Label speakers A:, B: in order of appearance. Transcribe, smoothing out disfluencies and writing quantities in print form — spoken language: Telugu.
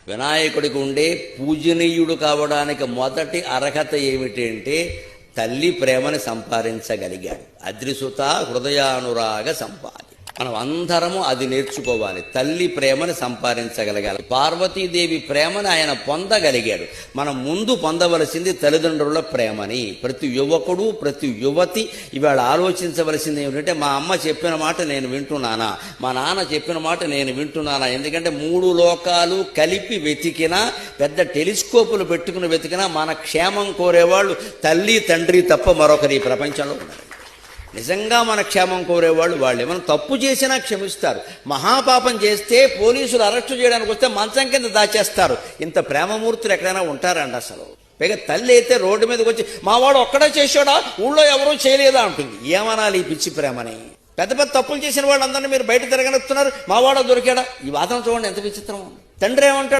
A: వినాయకుడికి ఉండే పూజనీయుడు కావడానికి మొదటి అర్హత ఏమిటి అంటే తల్లి ప్రేమని సంపాదించగలిగాడు. అద్రిసుత హృదయానురాగ సంపాది. మనం అందరము అది నేర్చుకోవాలి. తల్లి ప్రేమని సంపాదించగలగాలి. పార్వతీదేవి ప్రేమని ఆయన పొందగలిగాడు. మనం ముందు పొందవలసింది తల్లిదండ్రుల ప్రేమని. ప్రతి యువకుడు, ప్రతి యువతి ఇవాళ ఆలోచించవలసింది ఏమిటంటే, మా అమ్మ చెప్పిన మాట నేను వింటున్నానా, మా నాన్న చెప్పిన మాట నేను వింటున్నానా. ఎందుకంటే 3 లోకాలు కలిపి వెతికినా, పెద్ద టెలిస్కోపులు పెట్టుకుని వెతికినా మన క్షేమం కోరేవాళ్ళు తల్లి తండ్రి తప్ప మరొకరి ఈ ప్రపంచంలో ఉన్నారు. నిజంగా మన క్షేమం కోరేవాళ్ళు వాళ్ళు. ఏమైనా తప్పు చేసినా క్షమిస్తారు. మహాపాపం చేస్తే పోలీసులు అరెస్టు చేయడానికి వస్తే మంచం కింద దాచేస్తారు. ఇంత ప్రేమమూర్తులు ఎక్కడైనా ఉంటారండి అసలు. పైగా తల్లి అయితే రోడ్డు మీదకి వచ్చి మావాడు ఒక్కడే చేశాడా, ఊళ్ళో ఎవరూ చేయలేదా అంటుంది. ఏమనాలి ఈ పిచ్చి ప్రేమని? పెద్ద పెద్ద తప్పులు చేసిన వాళ్ళందరినీ మీరు బయట తిరగనెత్తున్నారు, మావాడో దొరికాడా. ఈ వాదన చూడండి ఎంత విచిత్రం. తండ్రి ఏమంటాడు?